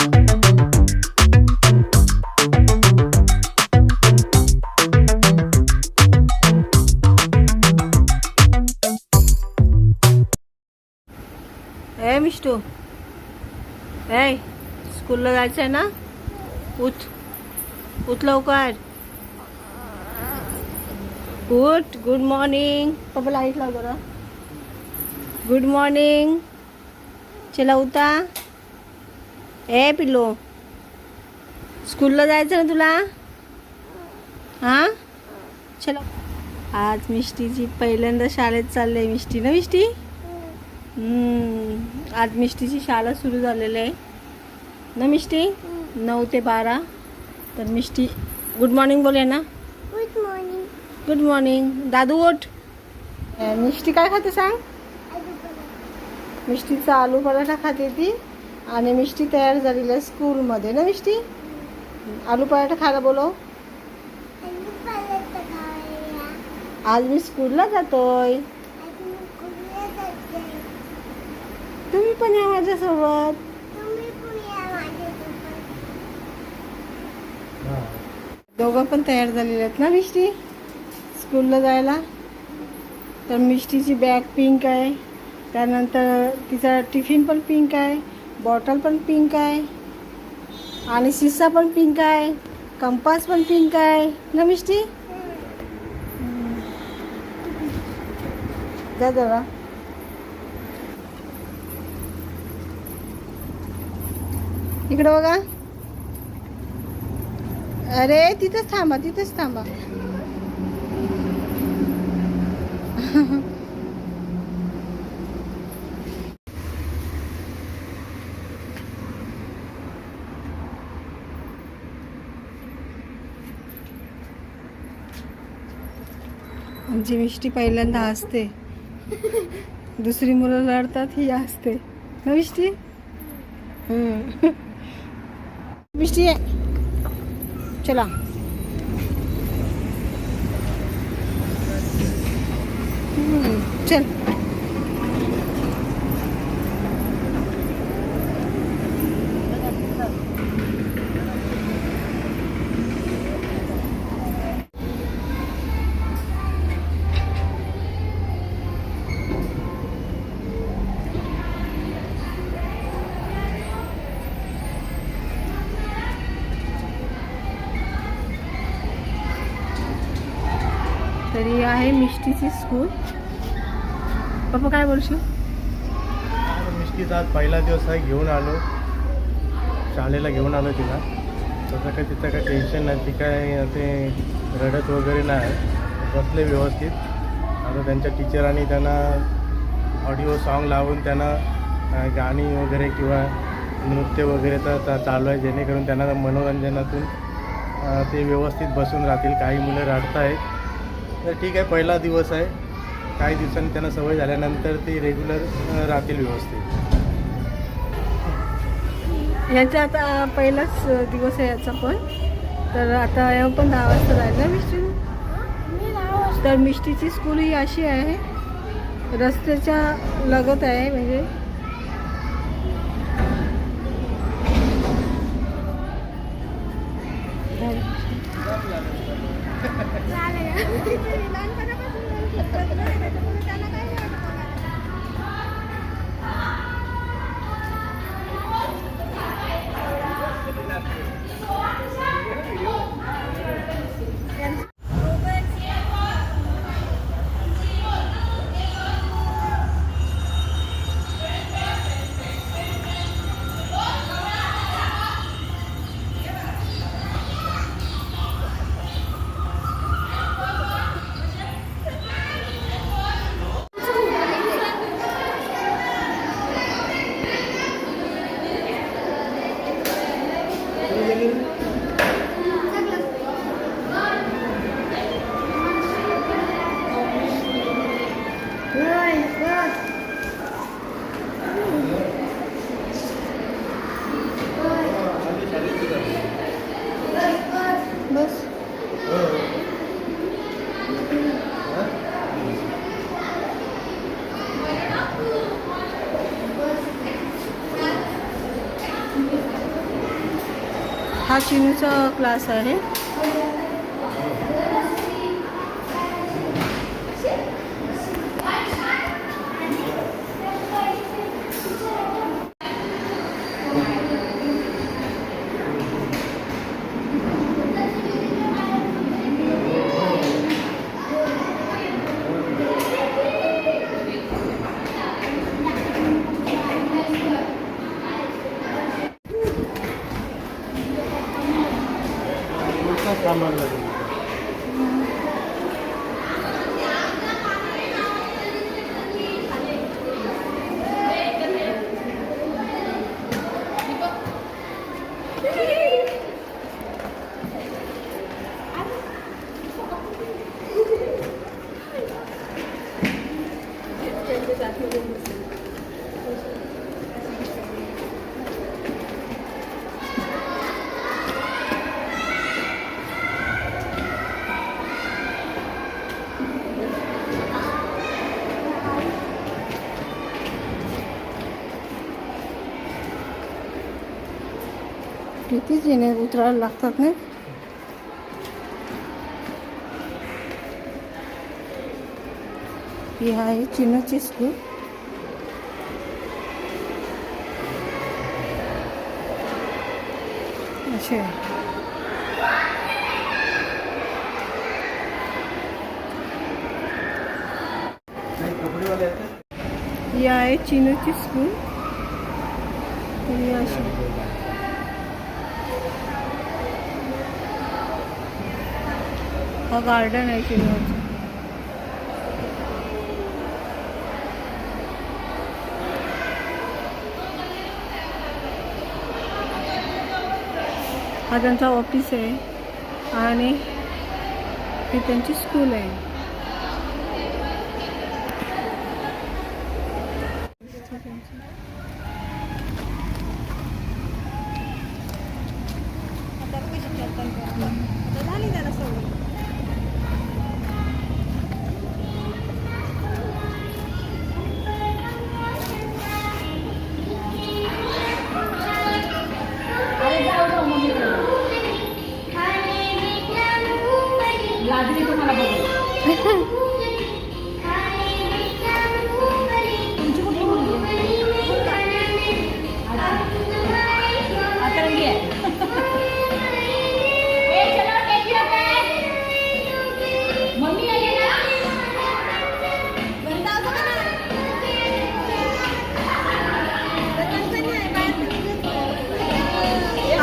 ए मिष्टू, ए स्कूलला जायचं आहे ना? उठ उठ लवकर, उठ. Good morning. पप्पा लाईट लाव जरा. Good morning. चला उठा. ए पिल्लो, स्कूलला जायचं ना तुला? हां चला. आज मिष्टीची पहिल्यांदा शाळेत चालले. मिष्टी ना मिष्टी? आज मिष्टीची शाळा सुरू झालेली आहे ना मिष्टी? 9 ते 12. तर मिष्टी गुड मॉर्निंग बोले ना. Good morning. Good morning. दादू उठ. मिष्टी काय खाते सांग? मिष्टीचा आलू पराठा खाते ती. आणि मिष्टी तयार झालेली आहे स्कूलमध्ये ना मिष्टी? आलू पराठा खायला बोलव. आज मी स्कूलला जातोय. तुम्ही पण या माझ्यासोबत. दोघं पण तयार झालेले आहेत ना मिष्टी स्कूलला जायला. तर मिष्टीची बॅग पिंक आहे, त्यानंतर तिचा टिफिन पण पिंक आहे, बॉटल पण पिंक आहे, आणि शिसा पण पिंक आहे, कंपास पण पिंक आहे ना मिष्टी? जा जरा. इकडे बघा. अरे तिथेच थांबा, तिथेच थांबा. आमची मिष्टी पहिल्यांदा हसते. दुसरी मुलं लढतात, ही हसते ना मिष्टी? मिष्टी चला. चल. तरी आहे मिष्टीची स्कूल. पप्पा काय बोलशील? मिष्टीचा आज पहिला दिवस आहे. घेऊन आलो शाळेला, घेऊन आलो तिला. तसं काय तिचं काय टेन्शन नाही. ती काय ते रडत वगैरे नाही, बसले व्यवस्थित. आता त्यांच्या टीचरांनी त्यांना ऑडिओ सॉन्ग लावून त्यांना गाणी वगैरे किंवा नृत्य वगैरे तर चालू आहे, जेणेकरून त्यांना मनोरंजनातून ते व्यवस्थित बसून राहतील. काही मुलं रडत आहेत, तर ठीक आहे, पहिला दिवस आहे. काही दिवसांनी त्यांना सवय झाल्यानंतर ते रेग्युलर राहतील व्यवस्थित. याचा आता पहिलाच दिवस आहे याचा पण. तर आता या पण 10 वाजता जायला मिष्टी. तर मिष्टीची स्कूल ही अशी आहे, रस्त्याच्या लगत आहे. म्हणजे हा चिनूचा क्लास आहे. सामान लागेल. किती जिने उतरायला लागतात ना. ही आहे चिनूची स्कूल. असे कपडेवाले आहेत. ही आहे चिनूची स्कूल. ही अशी हा गार्डन आहे चिनूचं. हा त्यांचा ऑफिस आहे आणि ही त्यांची स्कूल आहे.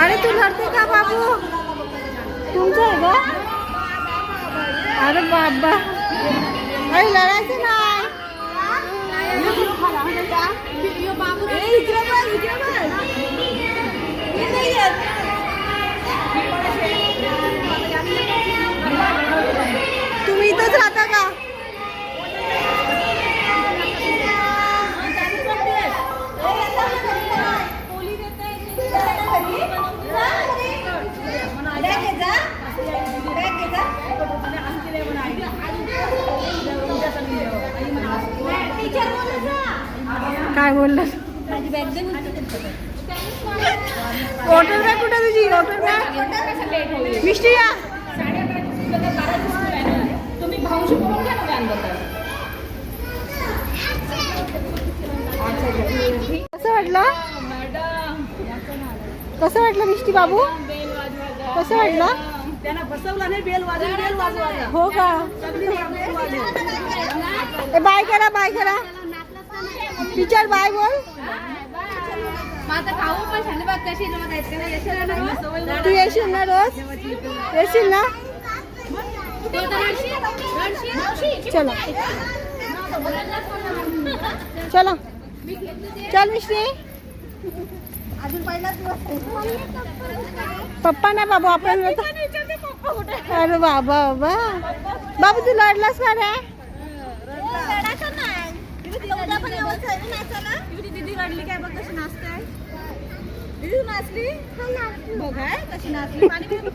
अरे तू लढते का बाबू? तुमचं आहे का? अरे बाबा, अरे लढायचं नाही. तुम्ही इथंच राहता का? काय बोललं? वॉटर बॅग कुठे तुझी? वॉटर बॅग मिष्टी या. तुम्ही भाऊशी बोलून घ्या ना व्हॅनबद्दल. कसं वाटलं? कसं वाटलं मिष्टी बाबू? कसं वाटलं? त्यांना बसवलं नाही. बेल वाजवा. हो का? ए बाय करा, बाय करा. टीचर बाय बोल. तू येशील ना रोज? येशील ना? चला चला चल मिश्री. अजून पहिला दिवस. पप्पा ना बाबू आपण. अरे बाबा बाबा बाबू तू लढलास का रे? दीदी रडली काय बघ कशी नाचते. दीदी नाचली बघाय कशी नाचली. पाणी पितो.